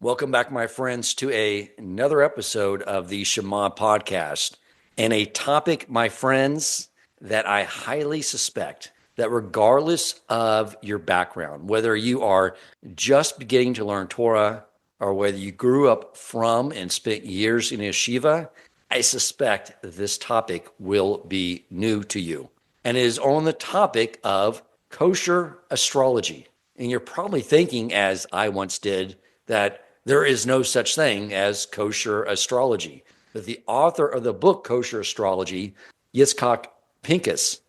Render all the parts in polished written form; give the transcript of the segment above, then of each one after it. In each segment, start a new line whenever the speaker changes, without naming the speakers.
Welcome back, my friends, to another episode of the Shema podcast, and a topic, my friends, that I highly suspect that regardless of your background, whether you are just beginning to learn Torah or whether you grew up from and spent years in yeshiva, I suspect this topic will be new to you. And it is on the topic of kosher astrology. And you're probably thinking, as I once did, that there is no such thing as kosher astrology. But the author of the book, Kosher Astrology, Yitzchok Pinkesz,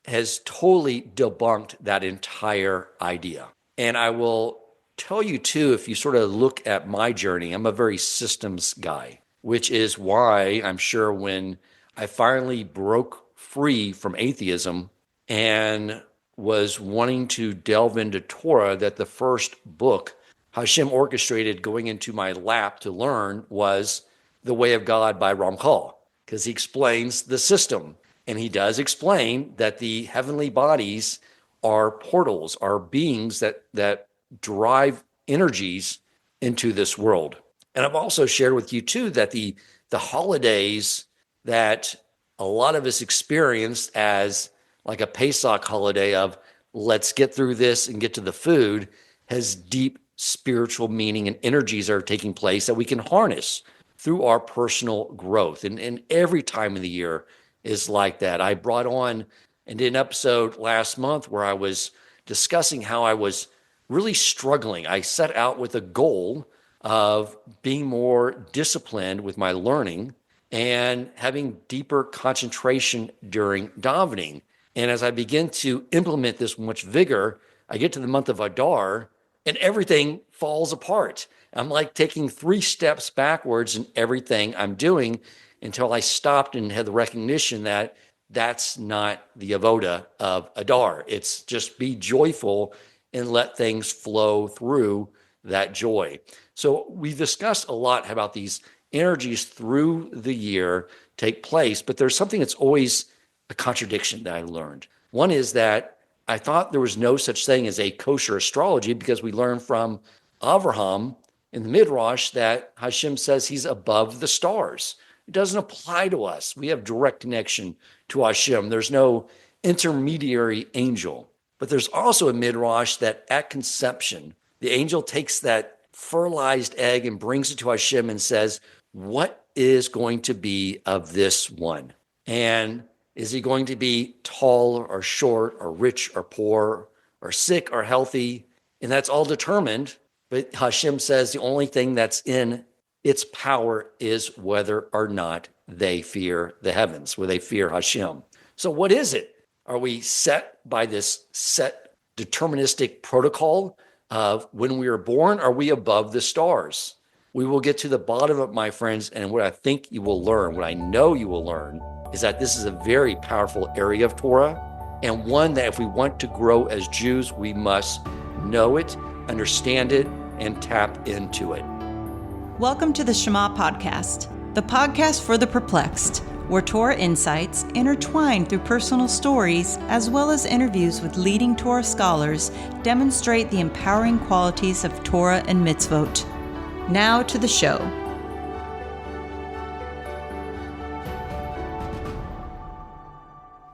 has totally debunked that entire idea. And I will tell you, too, if you sort of look at my journey, I'm a very systems guy, which is why I'm sure when I finally broke free from atheism and was wanting to delve into Torah, that the first book Hashem orchestrated going into my lap to learn was The Way of God by Ramchal, because he explains the system. And he does explain that the heavenly bodies are portals, are beings that drive energies into this world. And I've also shared with you, too, that the holidays that a lot of us experienced as like a Pesach holiday of let's get through this and get to the food has deep spiritual meaning and energies that are taking place that we can harness through our personal growth. And every time of the year is like that. I brought on and did an episode last month where I was discussing how I was really struggling. I set out with a goal of being more disciplined with my learning and having deeper concentration during davening. And as I begin to implement this with much vigor, I get to the month of Adar, and everything falls apart. I'm like taking 3 steps backwards in everything I'm doing until I stopped and had the recognition that that's not the avoda of Adar. It's just be joyful and let things flow through that joy. So we've discussed a lot about these energies through the year take place, but there's something that's always a contradiction that I learned. One is that I thought there was no such thing as a kosher astrology because we learned from Abraham in the Midrash that Hashem says he's above the stars. It doesn't apply to us. We have direct connection to Hashem. There's no intermediary angel. But there's also a Midrash that at conception, the angel takes that fertilized egg and brings it to Hashem and says, what is going to be of this one? And is he going to be tall or short or rich or poor or sick or healthy? And that's all determined. But Hashem says the only thing that's in its power is whether or not they fear the heavens, whether they fear Hashem. So what is it? Are we set by this set deterministic protocol of when we are born? Are we above the stars? We will get to the bottom of it, my friends. And what I think you will learn, what I know you will learn, is that this is a very powerful area of Torah, and one that if we want to grow as Jews, we must know it, understand it, and tap into it.
Welcome to the Shema podcast, the podcast for the perplexed, where Torah insights intertwined through personal stories as well as interviews with leading Torah scholars demonstrate the empowering qualities of Torah and mitzvot. Now to the show.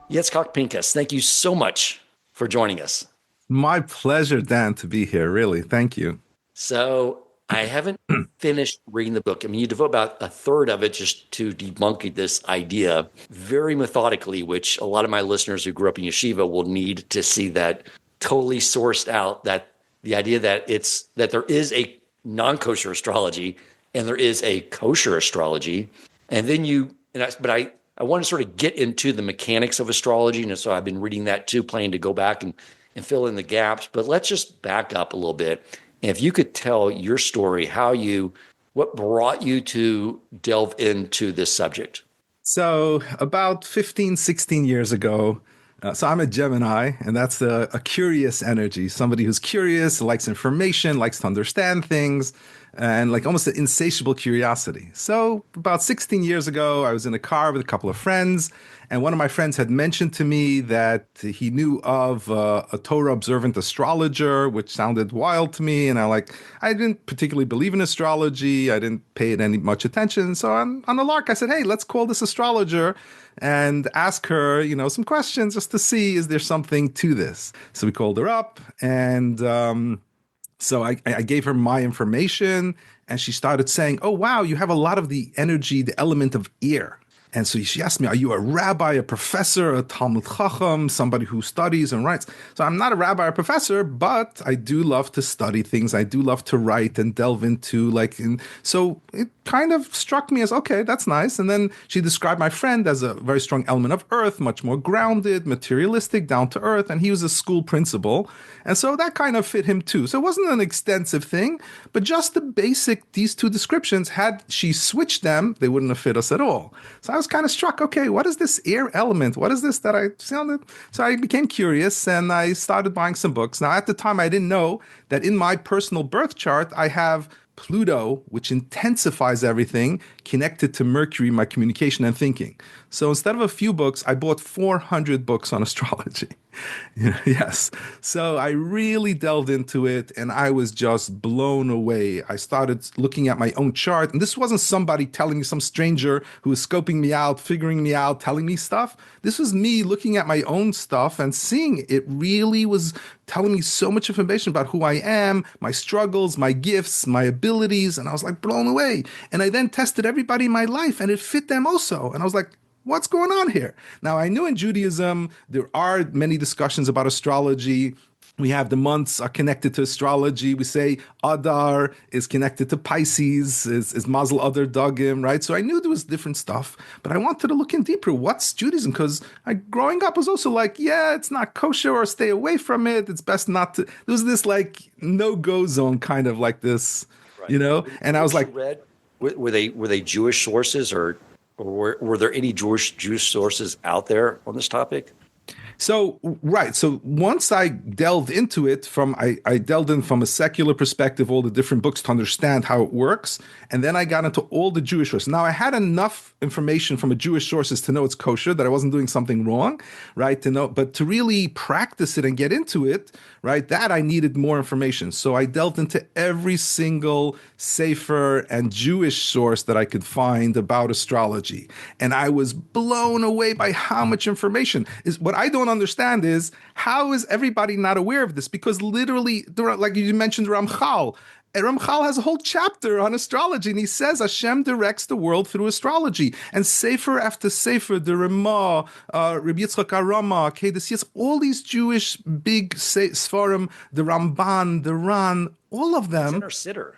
Yitzchok Pinkesz, thank you so much for joining us.
My pleasure, Dan, to be here. Really. Thank you.
So I haven't finished reading the book. I mean, you devote about a third of it just to debunking this idea very methodically, which a lot of my listeners who grew up in yeshiva will need to see that totally sourced out, that the idea that there is a non-kosher astrology and there is a kosher astrology. And then I want to sort of get into the mechanics of astrology. And so I've been reading that too, planning to go back and fill in the gaps. But let's just back up a little bit. And if you could tell your story, what brought you to delve into this subject?
So about 15, 16 years ago, so I'm a Gemini, and that's a curious energy, somebody who's curious, likes information, likes to understand things. and like almost an insatiable curiosity. So about 16 years ago, I was in a car with a couple of friends, and one of my friends had mentioned to me that he knew of a Torah observant astrologer, which sounded wild to me. And I didn't particularly believe in astrology. I didn't pay it any much attention. So on the lark, I said, hey, let's call this astrologer and ask her, some questions just to see, is there something to this? So we called her up, and so I gave her my information, and she started saying, oh, wow, you have a lot of the energy, the element of ear. And so she asked me, are you a rabbi, a professor, a Talmud Chacham, somebody who studies and writes? So I'm not a rabbi or professor, but I do love to study things. I do love to write and delve into so it kind of struck me as, okay, that's nice. And then she described my friend as a very strong element of earth, much more grounded, materialistic, down to earth. And he was a school principal. And so that kind of fit him too. So it wasn't an extensive thing, but just the basic, these two descriptions, had she switched them, they wouldn't have fit us at all. So I was kind of struck, okay, what is this air element? What is this that I sounded? So I became curious, and I started buying some books. Now, at the time, I didn't know that in my personal birth chart, I have Pluto, which intensifies everything, connected to Mercury, my communication and thinking. So instead of a few books, I bought 400 books on astrology. Yes. So I really delved into it, and I was just blown away. I started looking at my own chart, and this wasn't somebody telling me, some stranger who was scoping me out, figuring me out, telling me stuff. This was me looking at my own stuff and seeing it really was telling me so much information about who I am, my struggles, my gifts, my abilities, and I was like blown away. And I then tested everybody in my life, and it fit them also. And I was like, what's going on here? Now, I knew in Judaism, there are many discussions about astrology. We have the months are connected to astrology. We say Adar is connected to Pisces, is Mazel Adar Dagim, right? So I knew there was different stuff, but I wanted to look in deeper. What's Judaism? Because growing up was also like, yeah, it's not kosher, or stay away from it. It's best not to. There was this like no-go zone kind of like this,
right.
And I was like,
read, were they Jewish sources, or were there any Jewish sources out there on this topic?
So, right. So once I delved into it I delved in from a secular perspective, all the different books to understand how it works. And then I got into all the Jewish sources. Now I had enough information from a Jewish sources to know it's kosher, that I wasn't doing something wrong, right? To know, but to really practice it and get into it, right? That I needed more information. So I delved into every single sefer and Jewish source that I could find about astrology. And I was blown away by how much information is. What I don't understand is, how is everybody not aware of this? Because literally, like you mentioned, Ramchal has a whole chapter on astrology, and he says Hashem directs the world through astrology. And sefer after sefer, the Ramah, Rabbi Yitzchok Arama, Kedes Yitz, all these Jewish big Sfarim, the Ramban, the Ran, all of them.
It's in our siddur.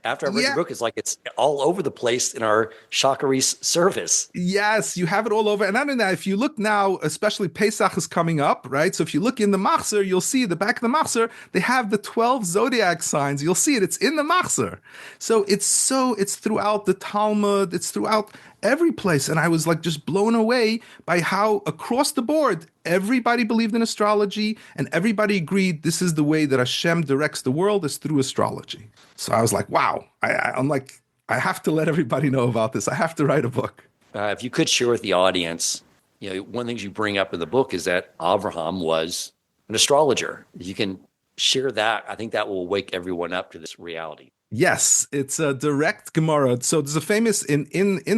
After I read the book, it's like it's all over the place in our Shacharis service.
Yes, you have it all over. And not only that, if you look now, especially Pesach is coming up, right? So if you look in the Machzor, you'll see the back of the Machzor, they have the 12 zodiac signs. You'll see it. It's in the Machzor. So it's throughout the Talmud. It's throughout every place. And I was like just blown away by how across the board, everybody believed in astrology, and everybody agreed this is the way that Hashem directs the world, is through astrology. So I was like, wow. I'm like, I have to let everybody know about this. I have to write a book.
If you could share with the audience, one of the things you bring up in the book is that Abraham was an astrologer. You can share that. I think that will wake everyone up to this reality.
Yes, it's a direct Gemara. So there's a famous, in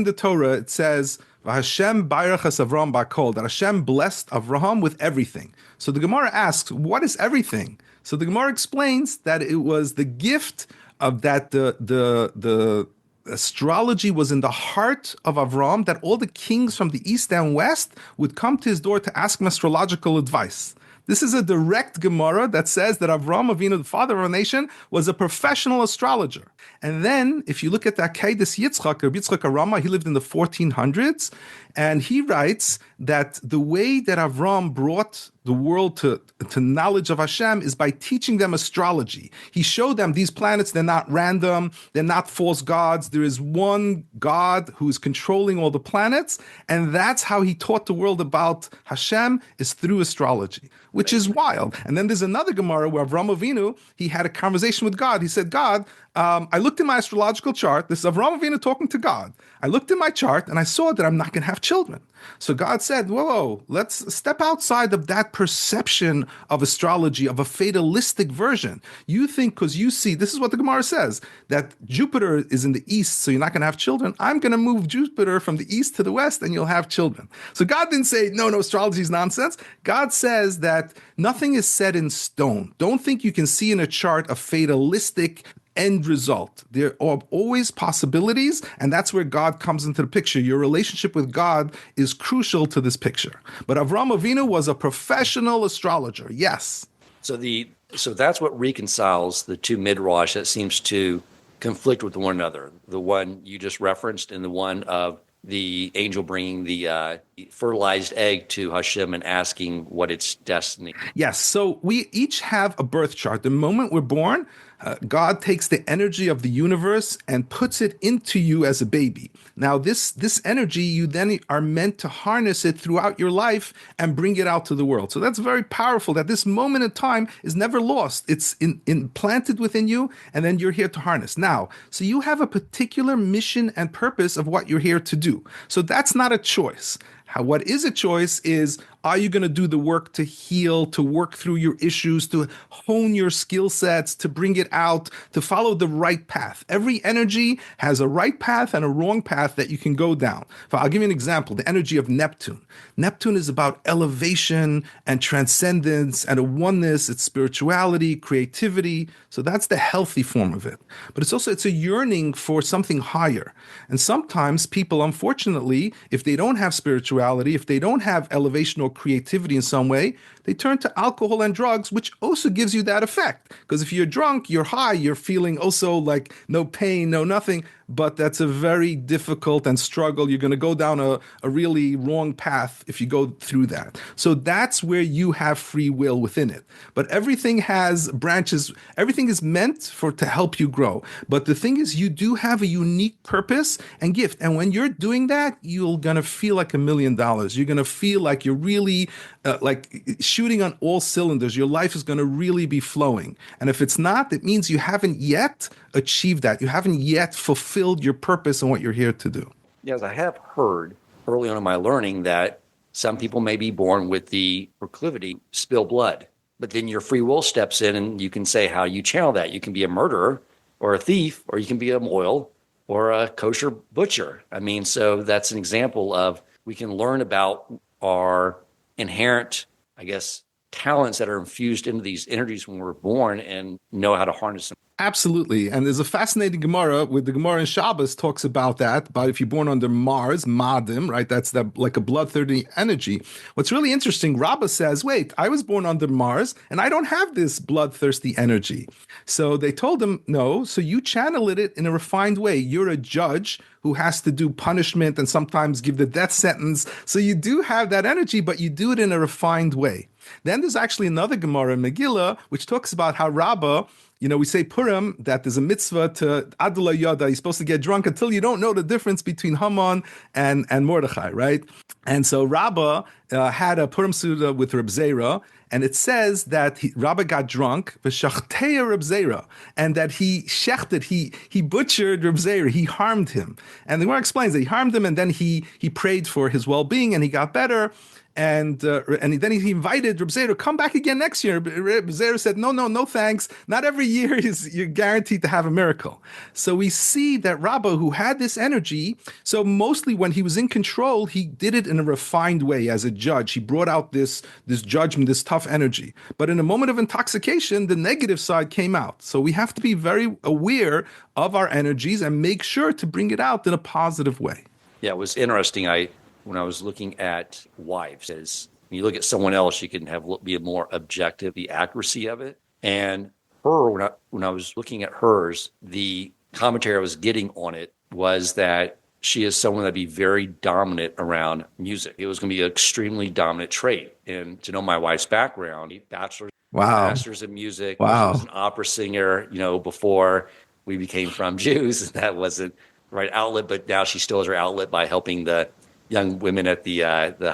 the Torah, it says, Hashem Bayrachas Avraham Bakol, that Hashem blessed Avraham with everything. So the Gemara asks, what is everything? So the Gemara explains that it was the gift of that the astrology was in the heart of Avraham, that all the kings from the east and west would come to his door to ask him astrological advice. This is a direct Gemara that says that Abraham Avinu, the father of our nation, was a professional astrologer. And then, if you look at that Kedes Yitzchok, Rabbi Yitzchok Arama, he lived in the 1400s, and he writes that the way that Avraham brought the world to knowledge of Hashem is by teaching them astrology. He showed them these planets, they're not random, they're not false gods. There is one God who is controlling all the planets, and that's how he taught the world about Hashem, is through astrology, which is wild. And then there's another Gemara where Abraham Avinu, he had a conversation with God. He said, God, I looked in my astrological chart. This is Abraham Avinu talking to God. I looked in my chart and I saw that I'm not going to have children. So God said, whoa, let's step outside of that perception of astrology, of a fatalistic version. You think because you see, this is what the Gemara says, that Jupiter is in the east, so you're not going to have children. I'm going to move Jupiter from the east to the west and you'll have children. So God didn't say, no, astrology is nonsense. God says that nothing is set in stone. Don't think you can see in a chart a fatalistic end result. There are always possibilities, and that's where God comes into the picture. Your relationship with God is crucial to this picture. But Avraham Avinu was a professional astrologer, yes.
So that's what reconciles the two midrash that seems to conflict with one another. The one you just referenced and the one of the angel bringing the fertilized egg to Hashem and asking what its destiny.
Yes, so we each have a birth chart. The moment we're born, God takes the energy of the universe and puts it into you as a baby. Now, this energy, you then are meant to harness it throughout your life and bring it out to the world. So that's very powerful, that this moment in time is never lost. It's implanted within you, and then you're here to harness. Now, so you have a particular mission and purpose of what you're here to do. So that's not a choice. What is a choice is, are you going to do the work to heal, to work through your issues, to hone your skill sets, to bring it out, to follow the right path? Every energy has a right path and a wrong path that you can go down. I'll give you an example, the energy of Neptune. Neptune is about elevation and transcendence and a oneness. It's spirituality, creativity. So that's the healthy form of it. But it's a yearning for something higher. And sometimes people, unfortunately, if they don't have spirituality, if they don't have elevation or creativity in some way, they turn to alcohol and drugs, which also gives you that effect. Because if you're drunk, you're high, you're feeling also like no pain, no nothing. But that's a very difficult and struggle. You're going to go down a really wrong path if you go through that. So that's where you have free will within it. But everything has branches. Everything is meant to help you grow. But the thing is, you do have a unique purpose and gift. And when you're doing that, you're going to feel like $1 million. You're going to feel like you're really like shooting on all cylinders. Your life is going to really be flowing. And if it's not, it means you haven't yet achieved that. You haven't yet fulfilled your purpose and what you're here to do.
Yes, I have heard early on in my learning that some people may be born with the proclivity to spill blood, but then your free will steps in and you can say how you channel that. You can be a murderer or a thief, or you can be a moil or a kosher butcher. I mean, so that's an example of we can learn about our inherent, I guess, talents that are infused into these energies when we're born and know how to harness them.
Absolutely. And there's a fascinating Gemara with the Gemara in Shabbos talks about that, about if you're born under Mars, Madim, right? That's like a bloodthirsty energy. What's really interesting, Rabbah says, wait, I was born under Mars and I don't have this bloodthirsty energy. So they told him, no, so you channel it in a refined way. You're a judge who has to do punishment and sometimes give the death sentence. So you do have that energy, but you do it in a refined way. Then there's actually another Gemara in Megillah, which talks about how Rabbah, we say Purim, that there's a mitzvah to Adula Yada. You're supposed to get drunk until you don't know the difference between Haman and Mordechai, right? And so Rabbah had a Purim Suda with Reb Zera, and it says that Rabbah got drunk, v'shachteya Reb Zera, and that he shechted, he butchered Reb Zera, he harmed him. And the Gemara explains that he harmed him, and then he prayed for his well-being, and he got better. And then he invited Reb Zera to come back again next year. Reb Zera said, no, thanks. Not every year you're guaranteed to have a miracle. So we see that Rabbah, who had this energy, so mostly when he was in control, he did it in a refined way as a judge. He brought out this judgment, this tough energy. But in a moment of intoxication, the negative side came out. So we have to be very aware of our energies and make sure to bring it out in a positive way.
Yeah, it was interesting. When I was looking at wives, as when you look at someone else, you can be more objective, the accuracy of it. And her, when I was looking at hers, the commentary I was getting on it was that she is someone that'd be very dominant around music. It was going to be an extremely dominant trait. And to know my wife's background, masters in music, she was an opera singer, before we became from Jews, and that wasn't the right outlet, but now she still has her outlet by helping the young women at the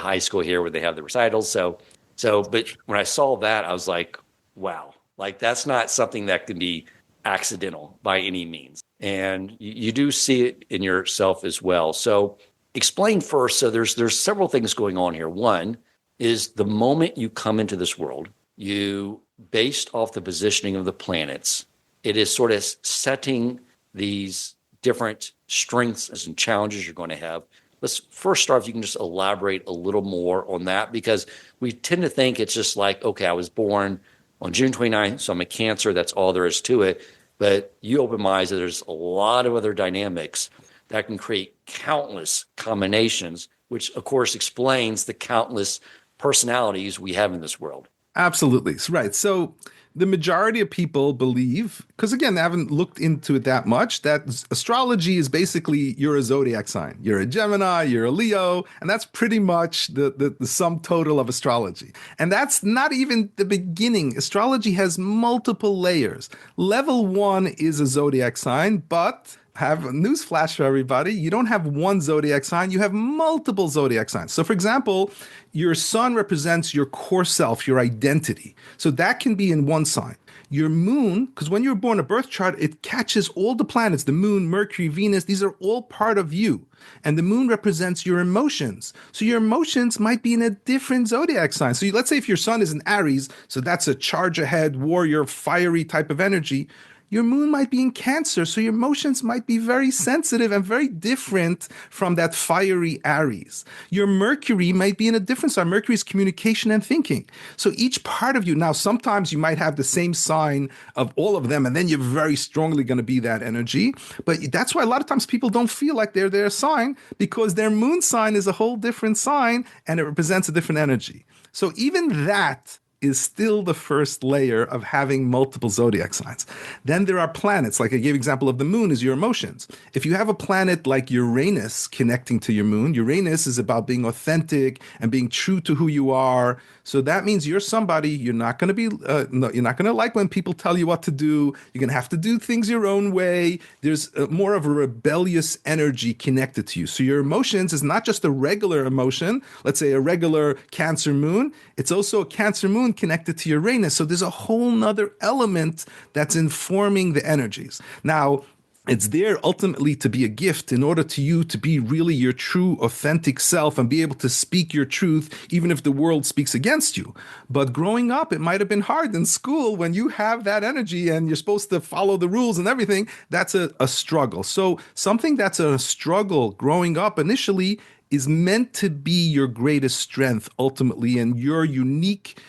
high school here where they have the recitals. But when I saw that, I was like, wow, like that's not something that can be accidental by any means. And you do see it in yourself as well. So explain first. So there's several things going on here. One is the moment you come into this world, you, based off the positioning of the planets, it is sort of setting these different strengths and challenges you're going to have. Let's first start, if you can just elaborate a little more on that, because we tend to think it's just like, okay, I was born on June 29th, so I'm a Cancer, that's all there is to it. But you open my eyes that there's a lot of other dynamics that can create countless combinations, which of course explains the countless personalities we have in this world.
Absolutely. Right. So the majority of people believe, because again, they haven't looked into it that much, that astrology is basically you're a zodiac sign. You're a Gemini, you're a Leo, and that's pretty much the sum total of astrology. And that's not even the beginning. Astrology has multiple layers. Level 1 is a zodiac sign, but have a news flash for everybody. You don't have one zodiac sign, you have multiple zodiac signs. So for example, your sun represents your core self, your identity. So that can be in one sign. Your moon, because when you're born, a birth chart, it catches all the planets, the moon, Mercury, Venus, these are all part of you. And the moon represents your emotions. So your emotions might be in a different zodiac sign. So let's say if your sun is in Aries, so that's a charge ahead, warrior, fiery type of energy. Your moon might be in Cancer, so your emotions might be very sensitive and very different from that fiery Aries. Your Mercury might be in a different sign. Mercury is communication and thinking. So each part of you, now sometimes you might have the same sign of all of them, and then you're very strongly going to be that energy. But that's why a lot of times people don't feel like they're their sign, because their moon sign is a whole different sign and it represents a different energy. So even that is still the first layer of having multiple zodiac signs. Then there are planets, like I gave example of the moon is your emotions. If you have a planet like Uranus connecting to your moon, Uranus is about being authentic and being true to who you are. So that means you're somebody, you're not going to be, you're not going to like when people tell you what to do. You're going to have to do things your own way. There's more of a rebellious energy connected to you. So your emotions is not just a regular emotion, let's say a regular Cancer moon. It's also a Cancer moon connected to Uranus. So there's a whole nother element that's informing the energies. Now, it's there ultimately to be a gift in order to you to be really your true, authentic self and be able to speak your truth, even if the world speaks against you. But growing up, it might have been hard in school when you have that energy and you're supposed to follow the rules and everything. That's a struggle. So something that's a struggle growing up initially is meant to be your greatest strength ultimately, and your unique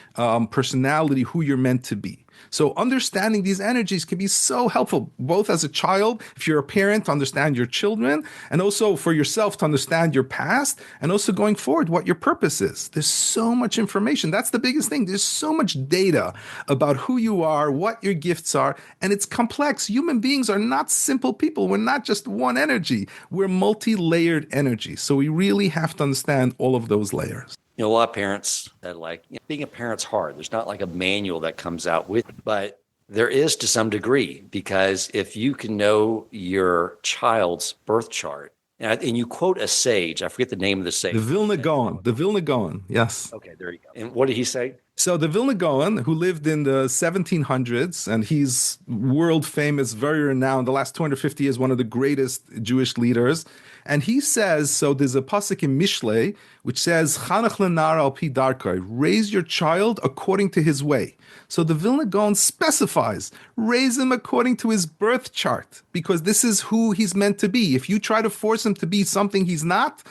personality, who you're meant to be. So understanding these energies can be so helpful, both as a child, if you're a parent, to understand your children, and also for yourself to understand your past, and also going forward, what your purpose is. There's so much information. That's the biggest thing. There's so much data about who you are, what your gifts are, and it's complex. Human beings are not simple people. We're not just one energy. We're multi-layered energy. So we really have to understand all of those layers.
A lot of parents that being a parent's hard. There's not like a manual that comes out with it, but there is to some degree, because if you can know your child's birth chart, and you quote a sage, I forget the name of the sage.
The Vilna Gaon, yes.
Okay, there you go. And what did he say?
So the Vilna Gaon, who lived in the 1700s, and he's world famous, very renowned, the last 250 years, one of the greatest Jewish leaders. And he says, so there's a pasuk in Mishlei, which says, Chanach lenar al pi darkai, raise your child according to his way. So the Vilna Gaon specifies, raise him according to his birth chart, because this is who he's meant to be. If you try to force him to be something he's not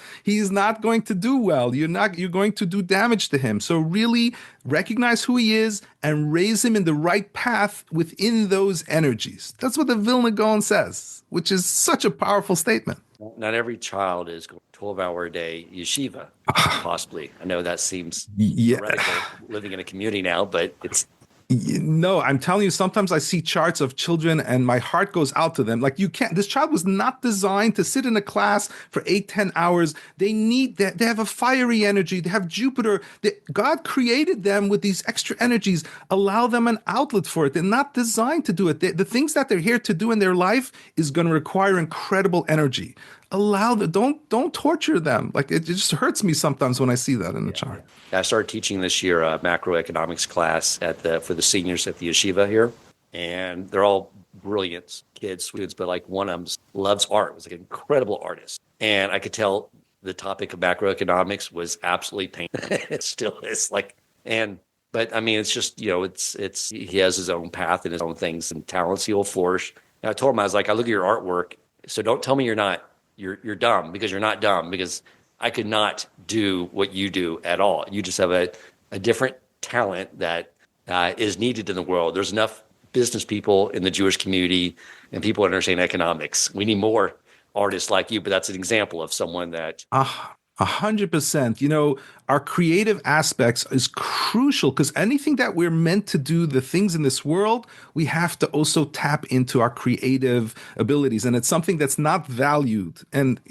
going to do well. You're going to do damage to him. So really recognize who he is and raise him in the right path within those energies. That's what the Vilna Gaon says, which is such a powerful statement.
Not every child is going 12-hour-a-day yeshiva, possibly. I know that seems heretical living in a community now, but it's...
No, I'm telling you, sometimes I see charts of children and my heart goes out to them. Like, this child was not designed to sit in a class for 8-10 hours. They have a fiery energy. They have Jupiter. God created them with these extra energies. Allow them an outlet for it. They're not designed to do it. The things that they're here to do in their life is going to require incredible energy. Allow them, don't torture them. Like, it just hurts me sometimes when I see that in the chart.
I started teaching this year a macroeconomics class for the seniors at the yeshiva here, and they're all brilliant kids, students, but like one of them loves art, was like an incredible artist. And I could tell the topic of macroeconomics was absolutely painful. It still is like, but I mean, it's just, he has his own path and his own things and talents he will flourish. And I told him, I was like, I look at your artwork. So don't tell me you're dumb, because you're not dumb, because I could not do what you do at all. You just have a different talent that is needed in the world. There's enough business people in the Jewish community and people that understand economics. We need more artists like you, but that's an example of someone that
100%. Our creative aspects is crucial, because anything that we're meant to do, the things in this world, we have to also tap into our creative abilities. And it's something that's not valued. And,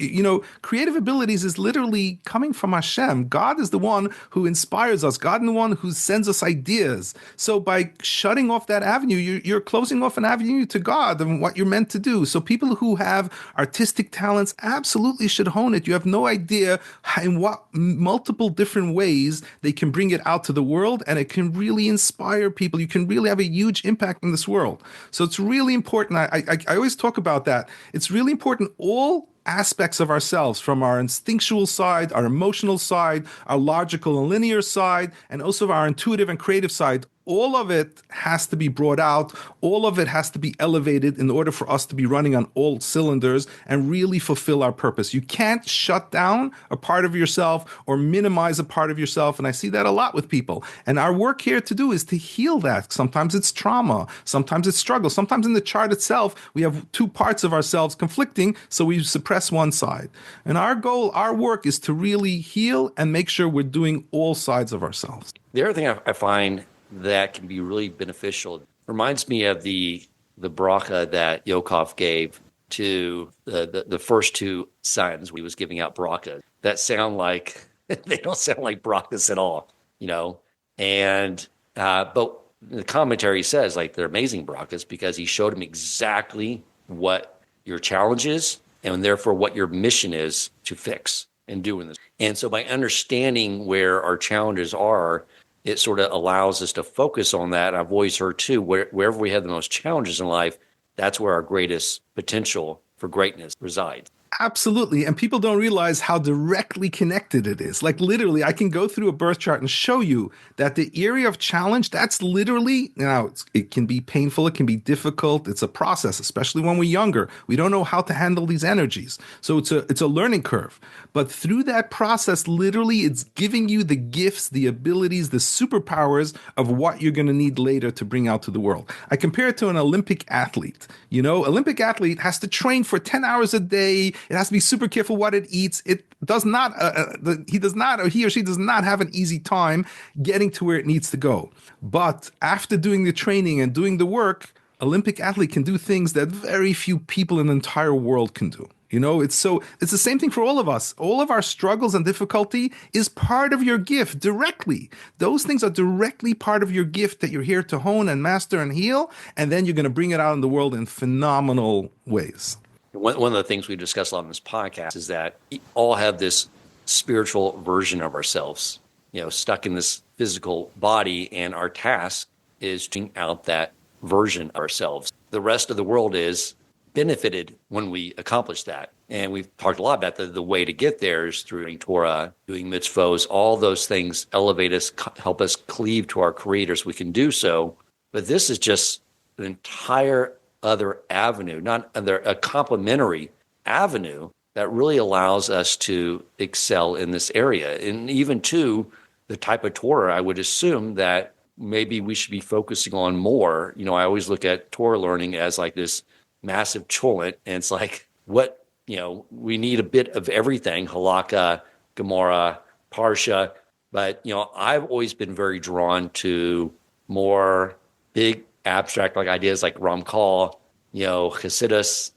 creative abilities is literally coming from Hashem. God is the one who inspires us. God is the one who sends us ideas. So by shutting off that avenue, you're closing off an avenue to God and what you're meant to do. So people who have artistic talents absolutely should hone it. You have no idea in what multiple different ways they can bring it out to the world, and it can really inspire people. You can really have a huge impact in this world. So it's really important. I always talk about that. It's really important. All aspects of ourselves, from our instinctual side, our emotional side, our logical and linear side, and also our intuitive and creative side, all of it has to be brought out. All of it has to be elevated in order for us to be running on all cylinders and really fulfill our purpose. You can't shut down a part of yourself or minimize a part of yourself. And I see that a lot with people. And our work here to do is to heal that. Sometimes it's trauma. Sometimes it's struggle. Sometimes in the chart itself, we have two parts of ourselves conflicting, so we suppress one side. And our goal, our work, is to really heal and make sure we're doing all sides of ourselves.
The other thing I find that can be really beneficial reminds me of the bracha that Yaakov gave to the first two sons. He was giving out brachas that sound like they don't sound like brachas at all, And but the commentary says like they're amazing brachas because he showed him exactly what your challenge is and therefore what your mission is to fix in doing this. And so by understanding where our challenges are, it sort of allows us to focus on that. I've always heard too, wherever we have the most challenges in life, that's where our greatest potential for greatness resides.
Absolutely. And people don't realize how directly connected it is. Like literally, I can go through a birth chart and show you that the area of challenge, that's literally, it can be painful. It can be difficult. It's a process, especially when we're younger. We don't know how to handle these energies. So it's a learning curve. But through that process, literally, it's giving you the gifts, the abilities, the superpowers of what you're going to need later to bring out to the world. I compare it to an Olympic athlete. Olympic athlete has to train for 10 hours a day. It has to be super careful what it eats. It does not, he or she does not have an easy time getting to where it needs to go. But after doing the training and doing the work, Olympic athlete can do things that very few people in the entire world can do. It's the same thing for all of us. All of our struggles and difficulty is part of your gift directly. Those things are directly part of your gift that you're here to hone and master and heal. And then you're going to bring it out in the world in phenomenal ways.
One of the things we discuss a lot in this podcast is that we all have this spiritual version of ourselves, stuck in this physical body, and our task is to bring out that version of ourselves. The rest of the world is benefited when we accomplish that. And we've talked a lot about the way to get there is through reading Torah, doing mitzvos, all those things elevate us, help us cleave to our creator so we can do so. But this is just an entire other avenue, a complementary avenue that really allows us to excel in this area. And even to the type of Torah, I would assume that maybe we should be focusing on more. I always look at Torah learning as like this massive cholent, and it's like we need a bit of everything, halakha, Gemara, Parsha. But I've always been very drawn to more big abstract like ideas like Ramchal, Hasidus,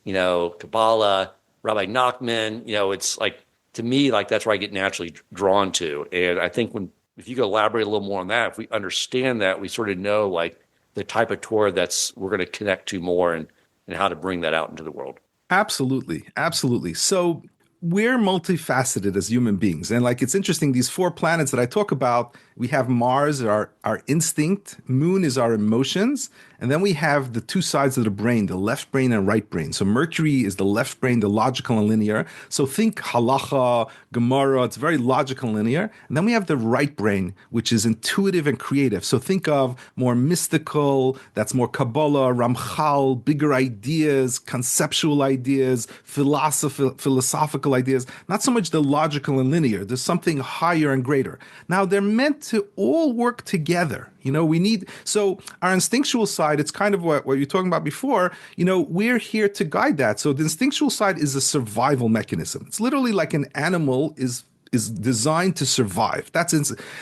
Kabbalah, Rabbi Nachman. It's like, to me, like that's where I get naturally drawn to. And I think if you could elaborate a little more on that, if we understand that, we sort of know like the type of Torah we're going to connect to more and how to bring that out into the world.
Absolutely. Absolutely. So we're multifaceted as human beings. And like, it's interesting, these four planets that I talk about, we have Mars, our instinct, Moon is our emotions, and then we have the two sides of the brain, the left brain and right brain. So Mercury is the left brain, the logical and linear. So think halacha, Gemara, it's very logical and linear. And then we have the right brain, which is intuitive and creative. So think of more mystical, that's more Kabbalah, Ramchal, bigger ideas, conceptual ideas, philosophical ideas, not so much the logical and linear. There's something higher and greater. Now, they're meant to all work together. So our instinctual side, it's kind of what you're talking about before, we're here to guide that. So the instinctual side is a survival mechanism. It's literally like an animal is designed to survive.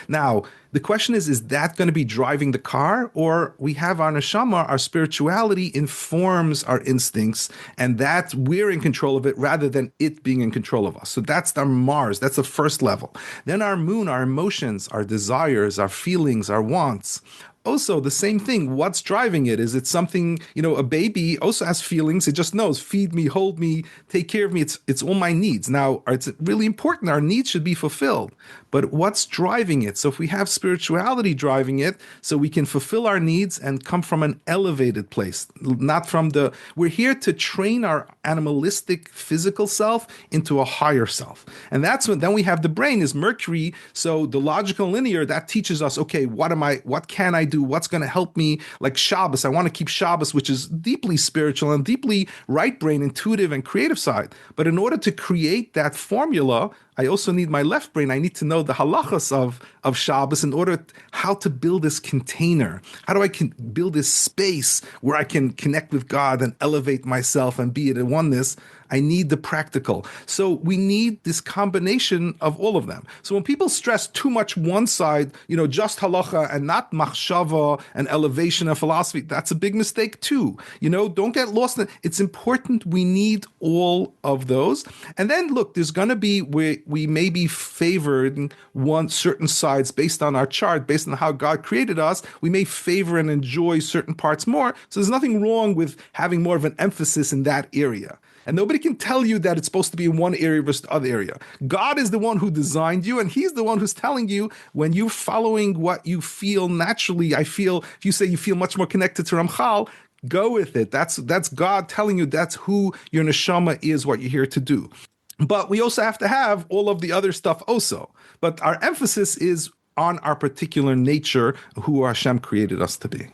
Now, the question is that going to be driving the car? Or we have our neshama, our spirituality informs our instincts, and that we're in control of it rather than it being in control of us. So that's our Mars. That's the first level. Then our Moon, our emotions, our desires, our feelings, our wants. Also, the same thing. What's driving it? Is it something, a baby also has feelings. It just knows, feed me, hold me, take care of me. It's all my needs. Now, it's really important. Our needs should be fulfilled. But what's driving it? So if we have spirituality driving it, so we can fulfill our needs and come from an elevated place, not from we're here to train our animalistic physical self into a higher self. And then we have the brain is Mercury. So the logical linear, that teaches us, okay, what can I do? What's going to help me? Like Shabbos, I want to keep Shabbos, which is deeply spiritual and deeply right brain, intuitive and creative side. But in order to create that formula, I also need my left brain. I need to know the halachas of Shabbos in order how to build this container. How do I build this space where I can connect with God and elevate myself and be in oneness? I need the practical. So we need this combination of all of them. So when people stress too much one side, just halacha and not machshava and elevation of philosophy, that's a big mistake too. Don't get lost in it. It's important. We need all of those. And then look, there's going to be we may be favored one certain sides based on our chart, based on how God created us. We may favor and enjoy certain parts more. So there's nothing wrong with having more of an emphasis in that area. And nobody can tell you that it's supposed to be in one area versus the other area. God is the one who designed you, and he's the one who's telling you when you're following what you feel naturally. If you say you feel much more connected to Ramchal, go with it. That's God telling you that's who your neshama is, what you're here to do. But we also have to have all of the other stuff also. But our emphasis is on our particular nature, who Hashem created us to be.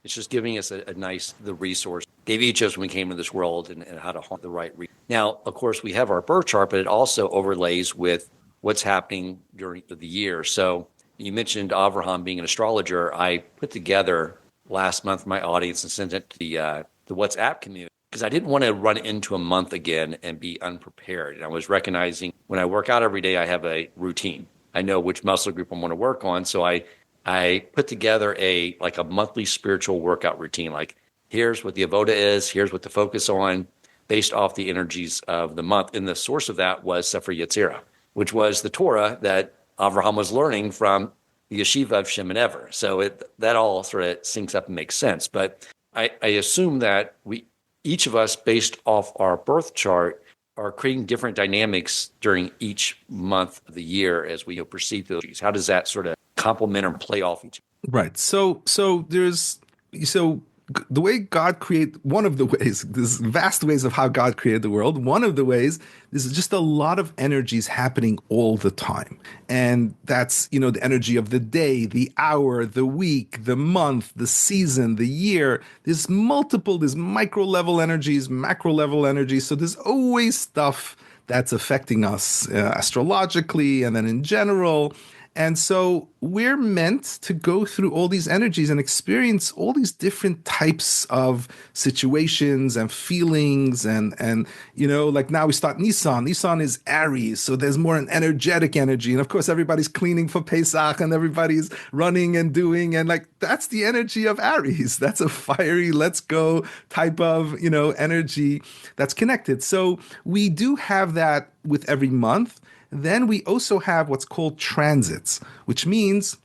It's just giving us the resource. Gave each of us when we came into this world and how to harness the right. Now, of course, we have our birth chart, but it also overlays with what's happening during the year. So you mentioned Abraham being an astrologer. I put together last month my audience and sent it to the WhatsApp community because I didn't want to run into a month again and be unprepared. And I was recognizing when I work out every day, I have a routine. I know which muscle group I'm going to work on. So I put together a monthly spiritual workout routine. Like, here's what the avoda is, here's what to focus on based off the energies of the month. And the source of that was Sefer Yetzirah, which was the Torah that Avraham was learning from the yeshiva of Shimon Ever. So that all sort of syncs up and makes sense. But I assume that each of us, based off our birth chart, are creating different dynamics during each month of the year as we perceive those. How does that sort of complement or play off each other?
Right. So the way God created, one of the ways, there's vast ways of how God created the world. One of the ways is just a lot of energies happening all the time. And that's, the energy of the day, the hour, the week, the month, the season, the year. There's micro level energies, macro level energies. So there's always stuff that's affecting us astrologically and then in general. And so we're meant to go through all these energies and experience all these different types of situations and feelings. And like now we start Nisan. Nisan is Aries, so there's more an energetic energy. And of course, everybody's cleaning for Pesach and everybody's running and doing. And that's the energy of Aries. That's a fiery, let's go type of, energy that's connected. So we do have that with every month. Then we also have what's called transits, which means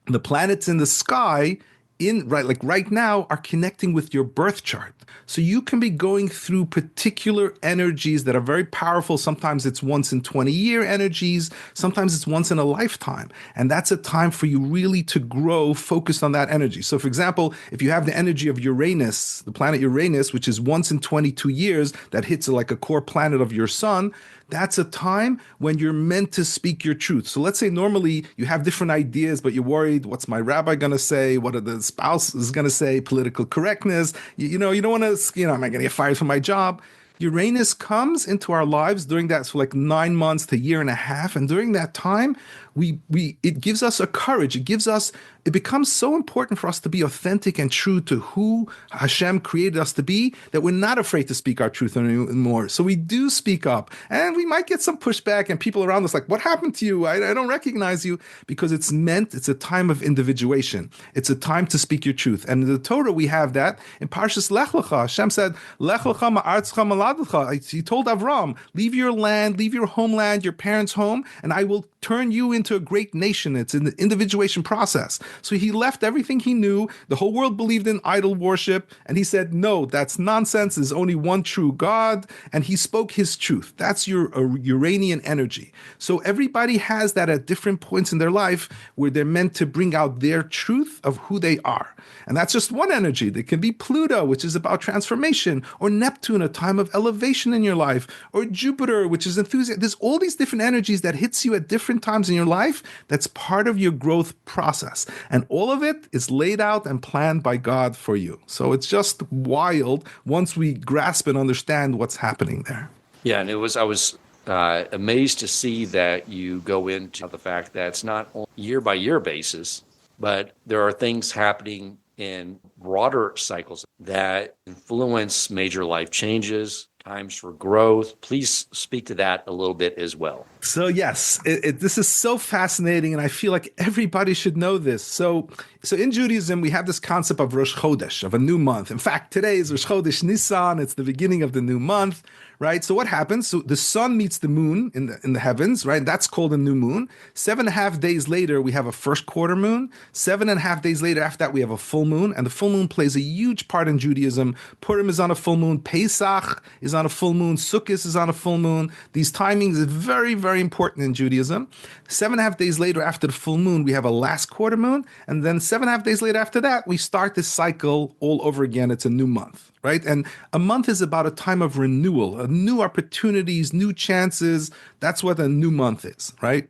the planets in the sky right now are connecting with your birth chart. So you can be going through particular energies that are very powerful. Sometimes it's once in 20-year energies. Sometimes it's once in a lifetime. And that's a time for you really to grow focused on that energy. So for example, if you have the energy of Uranus, the planet Uranus, which is once in 22 years, that hits like a core planet of your sun, that's a time when you're meant to speak your truth. So let's say normally you have different ideas, but you're worried, what's my rabbi going to say? What are the spouses going to say? Political correctness. You don't want to, am I going to get fired from my job? Uranus comes into our lives during that, so like 9 months to a year and a half. And during that time, it gives us a courage. It becomes so important for us to be authentic and true to who Hashem created us to be that we're not afraid to speak our truth anymore. So we do speak up, and we might get some pushback and people around us like, what happened to you? I don't recognize you, because it's a time of individuation. It's a time to speak your truth. And in the Torah, we have that. In Parshas Lech Lecha, Hashem said, Lech Lecha ma'aretzcha moladecha. He told Avram, leave your land, leave your homeland, your parents' home, and I will turn you into a great nation. It's an individuation process. So he left everything he knew. The whole world believed in idol worship. And he said, no, that's nonsense. There's only one true God. And he spoke his truth. That's your Uranian energy. So everybody has that at different points in their life where they're meant to bring out their truth of who they are. And that's just one energy. There can be Pluto, which is about transformation, or Neptune, a time of elevation in your life, or Jupiter, which is enthusiasm. There's all these different energies that hits you at different times in your life. That's part of your growth process. And all of it is laid out and planned by God for you. So it's just wild once we grasp and understand what's happening there.
Yeah, and I was amazed to see that you go into the fact that it's not on a year-by-year basis, but there are things happening in broader cycles that influence major life changes, times for growth. Please speak to that a little bit as well.
So yes, this is so fascinating, and I feel like everybody should know this. So in Judaism, we have this concept of Rosh Chodesh, of a new month. In fact, today is Rosh Chodesh Nisan. It's the beginning of the new month, right? So what happens? So the sun meets the moon in the heavens, right? That's called a new moon. 7.5 days later, we have a first quarter moon. 7.5 days later, after that, we have a full moon, and the full moon plays a huge part in Judaism. Purim is on a full moon. Pesach is on a full moon. Sukkot is on a full moon. These timings are very, very important in Judaism. 7.5 days later, after the full moon, we have a last quarter moon, and then 7.5 days later after that, we start this cycle all over again. It's a new month, right? And a month is about a time of renewal, new opportunities, new chances. That's what a new month is, right?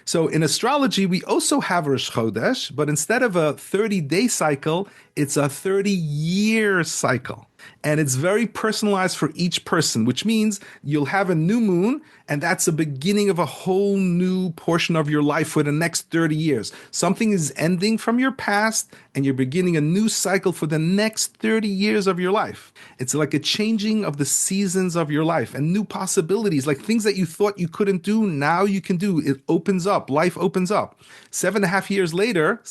So in astrology, we also have Rosh Chodesh, but instead of a 30-day cycle, it's a 30-year cycle. And it's very personalized for each person, which means you'll have a new moon, and that's the beginning of a whole new portion of your life for the next 30 years. Something is ending from your past, and you're beginning a new cycle for the next 30 years of your life. It's like a changing of the seasons of your life and new possibilities, like things that you thought you couldn't do, now you can do. It opens up. Life opens up. 7.5 years later,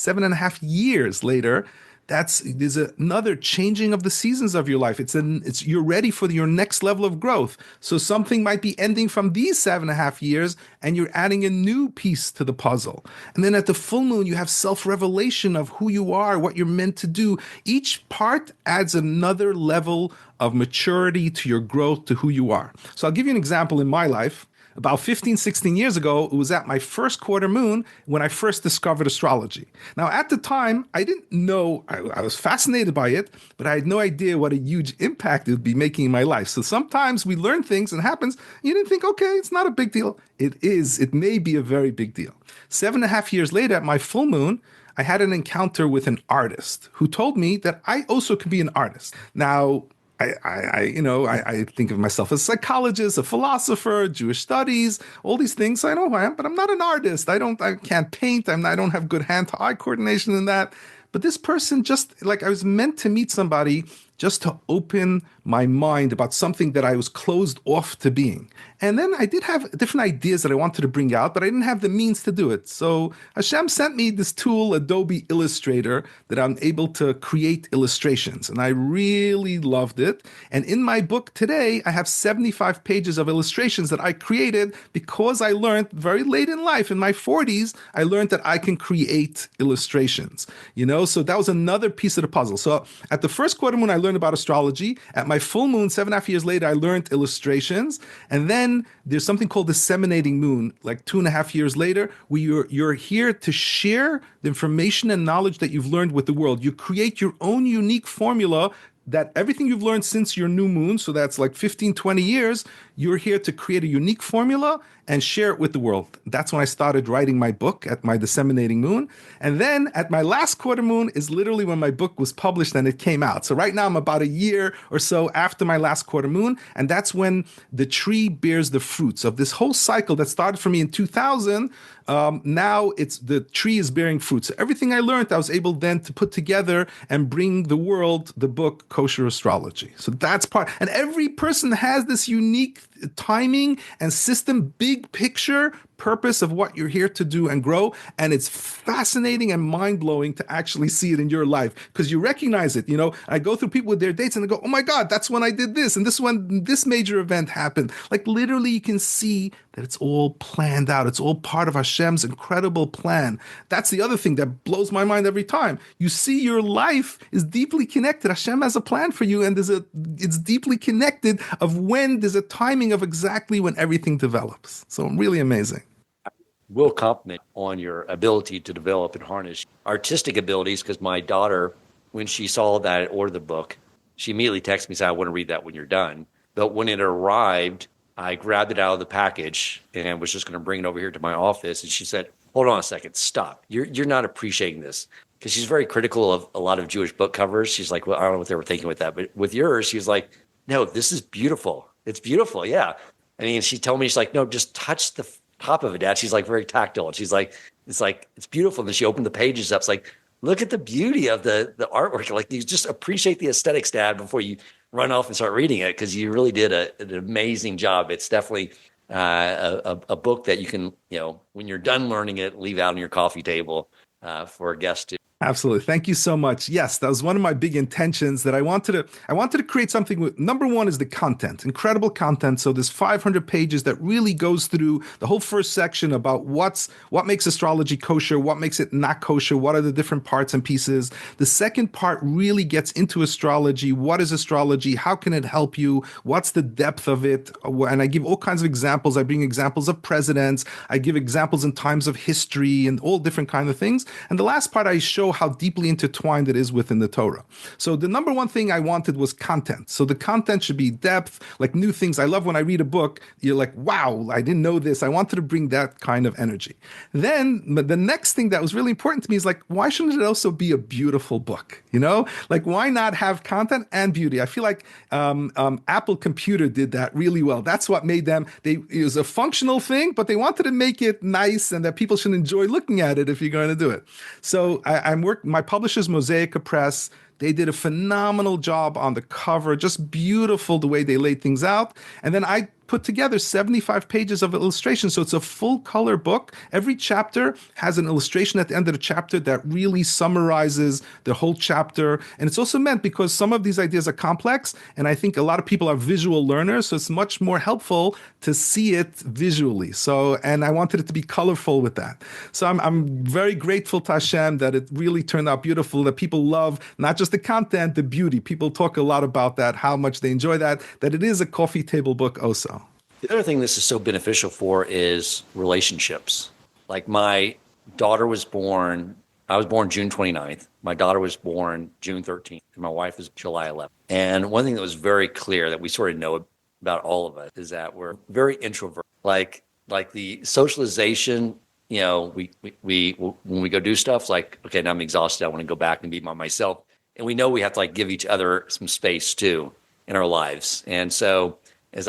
there's another changing of the seasons of your life. You're ready for your next level of growth. So something might be ending from these 7.5 years, and you're adding a new piece to the puzzle. And then at the full moon, you have self-revelation of who you are, what you're meant to do. Each part adds another level of maturity to your growth, to who you are. So I'll give you an example in my life. About 15, 16 years ago, it was at my first quarter moon when I first discovered astrology. Now, at the time, I didn't know, I was fascinated by it, but I had no idea what a huge impact it would be making in my life. So sometimes we learn things and it happens, you didn't think, okay, it's not a big deal. It is. It may be a very big deal. 7.5 years later, at my full moon, I had an encounter with an artist who told me that I also can be an artist. Now, I think of myself as a psychologist, a philosopher, Jewish studies, all these things. I know who I am, but I'm not an artist. I can't paint. I don't have good hand-to-eye coordination in that. But this person, just like I was meant to meet somebody just to open my mind about something that I was closed off to being. And then I did have different ideas that I wanted to bring out, but I didn't have the means to do it. So Hashem sent me this tool, Adobe Illustrator, that I'm able to create illustrations. And I really loved it. And in my book today, I have 75 pages of illustrations that I created because I learned very late in life, in my 40s, I learned that I can create illustrations. So that was another piece of the puzzle. So at the first quarter moon, I learned about astrology. At my full moon, 7.5 years later, I learned illustrations. And then there's something called disseminating moon, like 2.5 years later, where you're here to share the information and knowledge that you've learned with the world. You create your own unique formula that everything you've learned since your new moon, so that's like 15, 20 years, you're here to create a unique formula and share it with the world. That's when I started writing my book at my disseminating moon. And then at my last quarter moon is literally when my book was published and it came out. So right now I'm about a year or so after my last quarter moon. And that's when the tree bears the fruits of this whole cycle that started for me in 2000. Now it's the tree is bearing fruit. So everything I learned, I was able then to put together and bring the world the book Kosher Astrology. So that's part. And every person has this unique timing and system, big picture purpose of what you're here to do and grow. And it's fascinating and mind-blowing to actually see it in your life because you recognize it. I go through people with their dates and they go, oh my God, that's when I did this. And this major event happened. Like literally you can see that it's all planned out. It's all part of Hashem's incredible plan. That's the other thing that blows my mind every time. You see your life is deeply connected. Hashem has a plan for you and it's deeply connected of when there's a timing of exactly when everything develops. So really amazing.
Will compliment on your ability to develop and harness artistic abilities because my daughter, when she saw that I ordered the book, she immediately texted me and said, I want to read that when you're done. But when it arrived, I grabbed it out of the package and was just going to bring it over here to my office. And she said, hold on a second, stop. You're not appreciating this. Because she's very critical of a lot of Jewish book covers. She's like, well, I don't know what they were thinking with that. But with yours, she's like, no, this is beautiful. It's beautiful. Yeah. I mean, she told me, she's like, no, just touch the top of it, Dad. She's like very tactile. And she's like, it's beautiful. And then she opened the pages up. It's like, look at the beauty of the artwork. Like you just appreciate the aesthetics, Dad, before you run off and start reading it. Cause you really did an amazing job. It's definitely a book that you can, when you're done learning it, leave out on your coffee table for a guest to.
Absolutely. Thank you so much. Yes, that was one of my big intentions that I wanted to create something with. Number one is the content, incredible content. So there's 500 pages that really goes through the whole first section about what makes astrology kosher, what makes it not kosher, what are the different parts and pieces. The second part really gets into astrology. What is astrology? How can it help you? What's the depth of it? And I give all kinds of examples. I bring examples of presidents. I give examples in times of history and all different kinds of things. And the last part, I show how deeply intertwined it is within the Torah. So the number one thing I wanted was content. So the content should be depth, like new things. I love when I read a book, you're like, wow, I didn't know this. I wanted to bring that kind of energy. Then the next thing that was really important to me is like, why shouldn't it also be a beautiful book? Like why not have content and beauty? I feel like Apple Computer did that really well. That's what made them, it was a functional thing, but they wanted to make it nice and that people should enjoy looking at it if you're going to do it. So my publisher's Mosaica Press. They did a phenomenal job on the cover, just beautiful the way they laid things out. And then I put together 75 pages of illustrations. So it's a full color book. Every chapter has an illustration at the end of the chapter that really summarizes the whole chapter. And it's also meant because some of these ideas are complex. And I think a lot of people are visual learners. So it's much more helpful to see it visually. And I wanted it to be colorful with that. So I'm very grateful to Hashem that it really turned out beautiful, that people love not just the content, the beauty. People talk a lot about that, how much they enjoy that it is a coffee table book also.
The other thing this is so beneficial for is relationships. Like my daughter was born, I was born June 29th. My daughter was born June 13th. And my wife was July 11th. And one thing that was very clear that we sort of know about all of us is that we're very introverted. Like the socialization, we when we go do stuff, like, okay, now I'm exhausted. I want to go back and be by myself. And we know we have to give each other some space too in our lives. And so as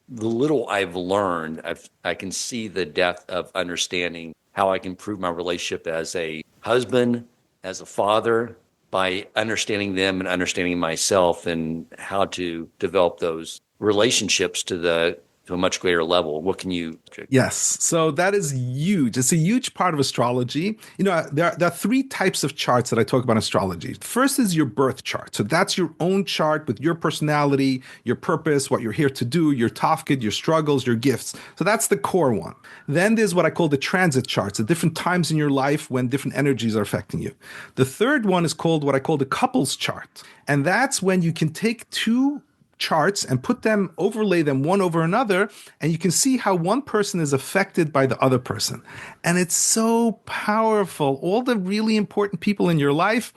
the little I've learned, I can see the depth of understanding how I can improve my relationship as a husband, as a father, by understanding them and understanding myself and how to develop those relationships to a much greater level. What can you?
Yes. So that is huge. It's a huge part of astrology. There are three types of charts that I talk about in astrology. First is your birth chart. So that's your own chart with your personality, your purpose, what you're here to do, your tafkid, your struggles, your gifts. So that's the core one. Then there's what I call the transit charts, the different times in your life when different energies are affecting you. The third one is called what I call the couples chart. And that's when you can take two charts and overlay them one over another, and you can see how one person is affected by the other person. And it's so powerful. All the really important people in your life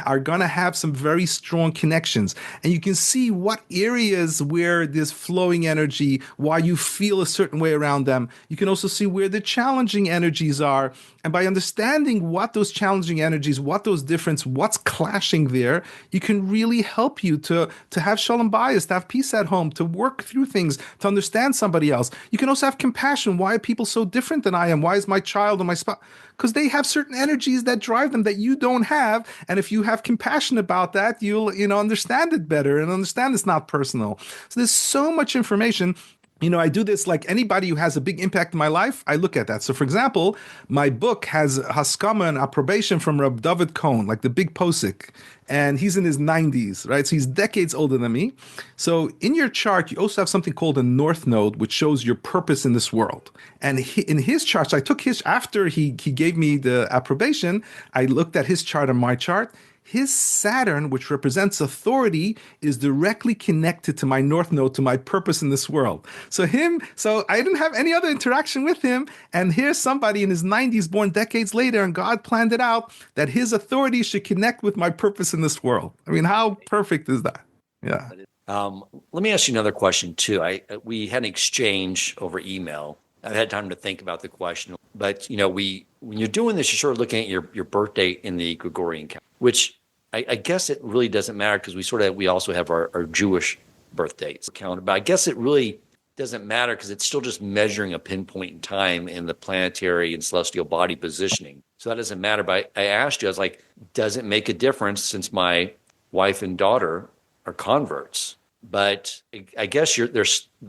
are gonna have some very strong connections. And you can see what areas where there's flowing energy, why you feel a certain way around them. You can also see where the challenging energies are. And by understanding what those challenging energies, what's clashing there, you can really help you to have shalom bayis, to have peace at home, to work through things, to understand somebody else. You can also have compassion. Why are people so different than I am? Why is my child or my spouse? Because they have certain energies that drive them that you don't have. And if you have compassion about that, you'll understand it better and understand it's not personal. So there's so much information. I do this like anybody who has a big impact in my life, I look at that. So, for example, my book has haskama and approbation from Rab David Cohen, like the big posik, and he's in his 90s, right? So he's decades older than me. So in your chart, you also have something called a north node, which shows your purpose in this world. And in his charts, I took his, after he gave me the approbation, I looked at his chart and my chart. His Saturn, which represents authority, is directly connected to my north node, to my purpose in this world. So I didn't have any other interaction with him. And here's somebody in his 90s, born decades later, and God planned it out that his authority should connect with my purpose in this world. I mean, how perfect is that? Yeah.
Let me ask you another question too. We had an exchange over email. I've had time to think about the question, but when you're doing this, you're sort of looking at your birth date in the Gregorian calendar, which I guess it really doesn't matter because we also have our Jewish birth dates calendar, but I guess it really doesn't matter because it's still just measuring a pinpoint in time in the planetary and celestial body positioning. So that doesn't matter. But I asked you, I was like, does it make a difference since my wife and daughter are converts? But I guess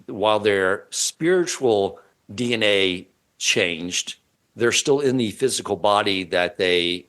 while their spiritual DNA changed, they're still in the physical body that they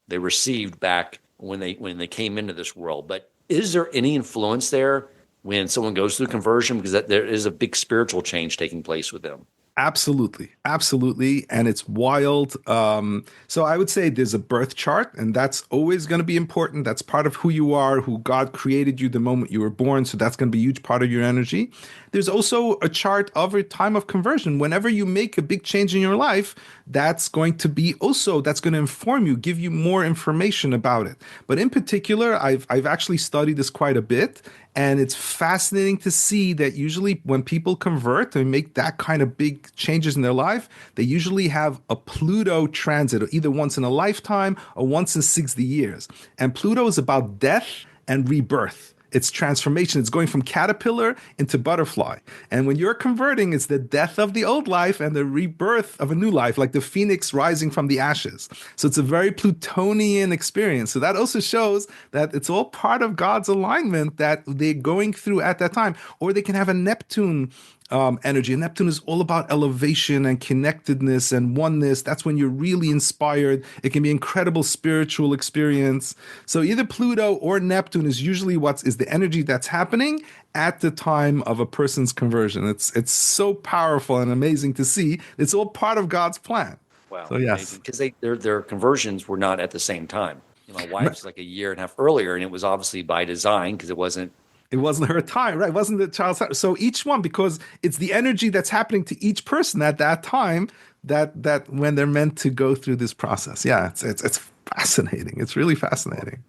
received back when they came into this world. But is there any influence there when someone goes through conversion, because there is a big spiritual change taking place with them?
Absolutely. Absolutely. And it's wild. So I would say there's a birth chart, and that's always going to be important. That's part of who you are, who God created you the moment you were born. So that's going to be a huge part of your energy. There's also a chart of a time of conversion. Whenever you make a big change in your life, that's going to inform you, give you more information about it. But in particular, I've actually studied this quite a bit. And it's fascinating to see that usually when people convert and make that kind of big changes in their life, they usually have a Pluto transit, either once in a lifetime or once in 60 years. And Pluto is about death and rebirth. It's transformation. It's going from caterpillar into butterfly. And when you're converting, it's the death of the old life and the rebirth of a new life, like the phoenix rising from the ashes. So it's a very Plutonian experience. So that also shows that it's all part of God's alignment that they're going through at that time. Or they can have a Neptune energy. And Neptune is all about elevation and connectedness and oneness. That's when you're really inspired. It can be an incredible spiritual experience. So either Pluto or Neptune is usually is the energy that's happening at the time of a person's conversion. It's so powerful and amazing to see. It's all part of God's plan.
Wow.
So yes,
because their conversions were not at the same time. My wife's like a year and a half earlier, and it was obviously by design because it wasn't
her time, right? It wasn't the child's time. So each one, because it's the energy that's happening to each person at that time that when they're meant to go through this process. Yeah, it's fascinating. It's really fascinating.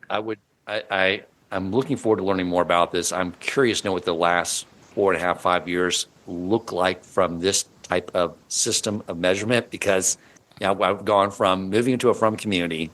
I'm looking forward to learning more about this. I'm curious to know what the last 4.5, 5 years look like from this type of system of measurement, because I've gone from moving into a frum community,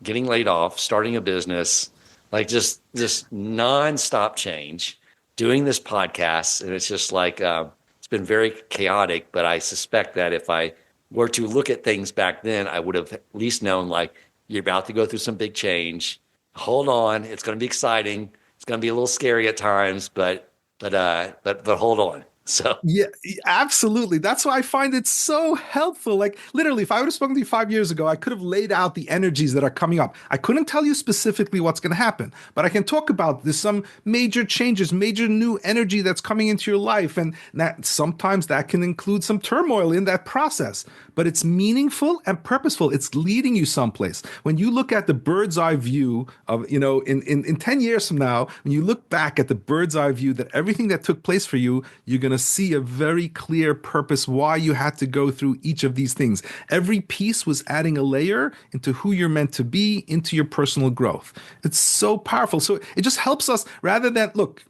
getting laid off, starting a business, like just nonstop change, doing this podcast. And it's just like, it's been very chaotic, but I suspect that if I were to look at things back then, I would have at least known, like, You're about to go through some big change. Hold on. It's going to be exciting. It's going to be a little scary at times, but hold on. So
Yeah, absolutely. That's why I find it so helpful. Like literally, if I would have spoken to you 5 years ago, I could have laid out the energies that are coming up. I couldn't tell you specifically what's going to happen, but I can talk about there's some major changes, major new energy that's coming into your life, and that sometimes that can include some turmoil in that process. But it's meaningful and purposeful. It's leading you someplace. When you look at the bird's eye view of, in 10 years from now, when you look back at the bird's eye view that everything that took place for you, you're going to see a very clear purpose why you had to go through each of these things. Every piece was adding a layer into who you're meant to be, into your personal growth. It's so powerful. So it just helps us rather than, look,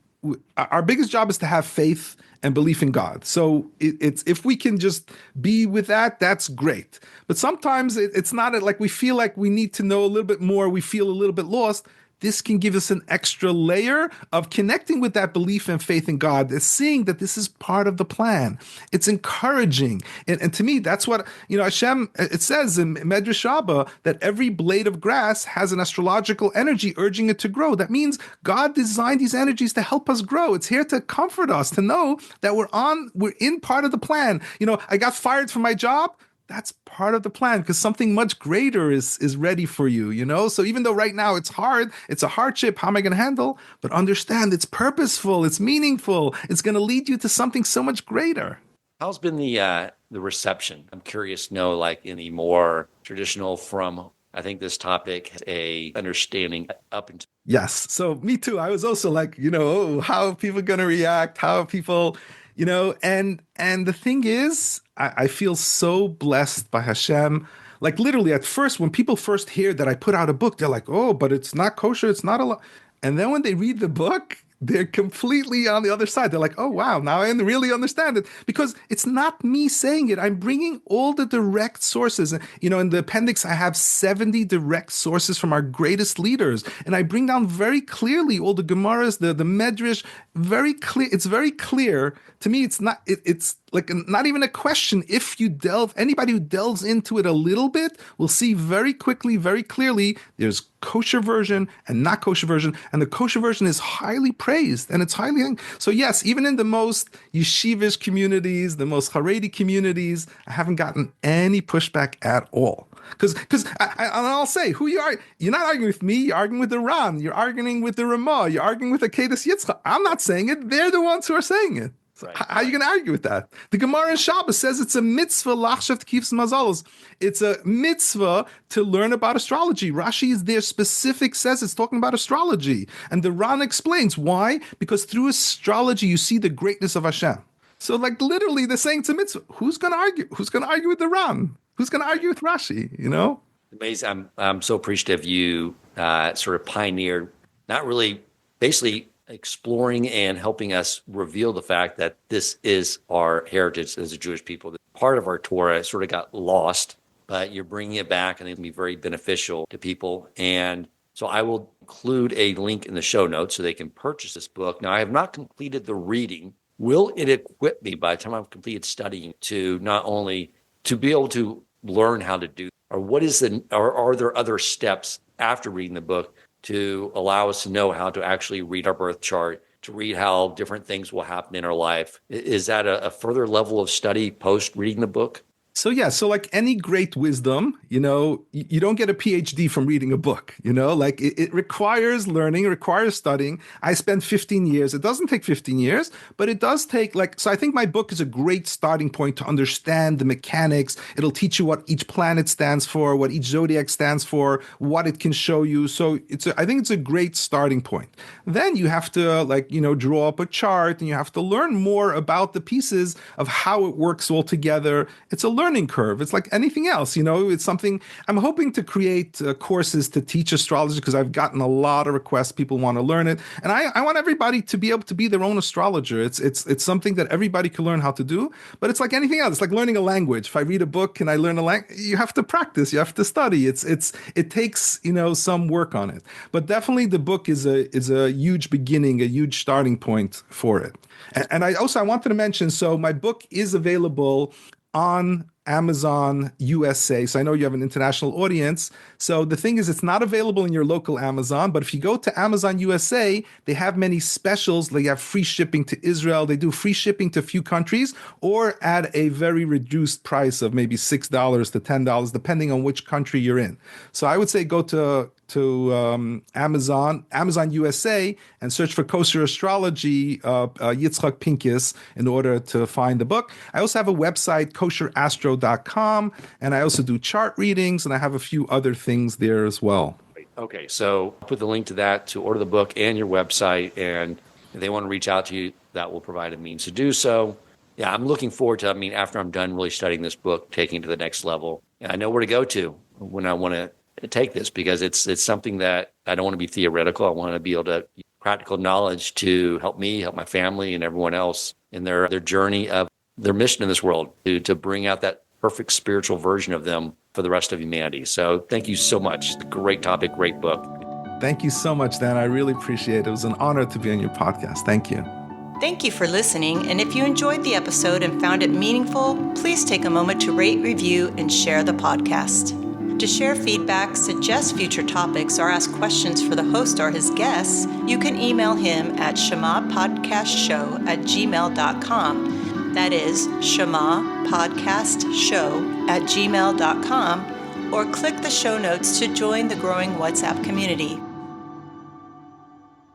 our biggest job is to have faith and belief in God. So it's if we can just be with that, that's great. But sometimes it's not like we feel like we need to know a little bit more. We feel a little bit lost. This can give us an extra layer of connecting with that belief and faith in God, is seeing that this is part of the plan. It's encouraging. And to me, that's what, Hashem, it says in Medrash Rabbah that every blade of grass has an astrological energy urging it to grow. That means God designed these energies to help us grow. It's here to comfort us, to know that we're in part of the plan. I got fired from my job. That's part of the plan because something much greater is ready for you. So even though right now it's hard, it's a hardship, how am I going to handle? But understand it's purposeful, it's meaningful, it's going to lead you to something so much greater.
how's been the reception? I'm curious to know, like in the more traditional from I think this topic has a understanding up into.
Yes. So me too. I was also like, oh, how are people going to react? How are people, and the thing is, I feel so blessed by Hashem. Like literally at first, when people first hear that I put out a book, they're like, oh, but it's not kosher. It's not a. And then when they read the book, they're completely on the other side. They're like, oh, wow, now I really understand it. Because it's not me saying it. I'm bringing all the direct sources. In the appendix, I have 70 direct sources from our greatest leaders. And I bring down very clearly all the Gemaras, the Medrash, very clear. It's very clear. To me, it's not, it's like not even a question. If you anybody who delves into it a little bit will see very quickly, very clearly, there's kosher version and not kosher version. And the kosher version is highly praised and it's highly, so yes, even in the most yeshivish communities, the most Haredi communities, I haven't gotten any pushback at all. Because I'll say, who you are, you're not arguing with me, you're arguing with the Ran, you're arguing with the Ramah, you're arguing with the Akedah Yitzchok. I'm not saying it, they're the ones who are saying it. So right. How are you going to argue with that? The Gemara in Shabbos says it's a mitzvah lachshav t'kifs mazalos. It's a mitzvah to learn about astrology. Rashi is there specific, says it's talking about astrology. And the Ran explains why. Because through astrology, you see the greatness of Hashem. So like literally they're saying it's a mitzvah. Who's going to argue? Who's going to argue with the Ran? Who's going to argue with Rashi,
Amazing. I'm so appreciative you sort of pioneered, not really, basically exploring and helping us reveal the fact that this is our heritage as a Jewish people. Part of our Torah sort of got lost, but you're bringing it back and it can be very beneficial to people. And so I will include a link in the show notes so they can purchase this book. Now, I have not completed the reading. Will it equip me by the time I've completed studying to not only to be able to learn how to do, or are there other steps after reading the book to allow us to know how to actually read our birth chart, to read how different things will happen in our life? Is that a further level of study post reading the book?
So yeah, so like any great wisdom, you don't get a PhD from reading a book, like it requires learning, it requires studying. I spent 15 years. It doesn't take 15 years, but it does take so I think my book is a great starting point to understand the mechanics. It'll teach you what each planet stands for, what each zodiac stands for, what it can show you. So I think it's a great starting point. Then you have to draw up a chart and you have to learn more about the pieces of how it works all together. It's a learning curve. It's like anything else, it's something I'm hoping to create courses to teach astrology because I've gotten a lot of requests. People want to learn it. And I want everybody to be able to be their own astrologer. It's something that everybody can learn how to do, but it's like anything else. It's like learning a language. If I read a book and I learn a language, you have to practice, you have to study. It takes, some work on it, but definitely the book is a huge beginning, a huge starting point for it. And I wanted to mention, so my book is available on Amazon USA. So I know you have an international audience. So the thing is, it's not available in your local Amazon, but if you go to Amazon USA, they have many specials. They have free shipping to Israel. They do free shipping to a few countries, or at a very reduced price of maybe $6 to $10, depending on which country you're in. So I would say go to Amazon USA, and search for Kosher Astrology, Yitzchok Pinkesz, in order to find the book. I also have a website, kosherastro.com, and I also do chart readings, and I have a few other things there as well.
Okay, so I'll put the link to that to order the book and your website, and if they want to reach out to you, that will provide a means to do so. Yeah, I'm looking forward to, after I'm done really studying this book, taking it to the next level. And I know where to go to when I want to take this, because it's something that I don't want to be theoretical. I want to be able to use practical knowledge to help me, help my family, and everyone else in their journey of their mission in this world, to bring out that perfect spiritual version of them for the rest of humanity. So thank you so much. Great topic, great book.
Thank you so much, Dan. I really appreciate it. It was an honor to be on your podcast. Thank you.
Thank you for listening, and if you enjoyed the episode and found it meaningful, please take a moment to rate, review, and share the podcast. To share feedback, suggest future topics, or ask questions for the host or his guests, you can email him at shemapodcastshow@gmail.com. That is shemapodcastshow@gmail.com, or click the show notes to join the growing WhatsApp community.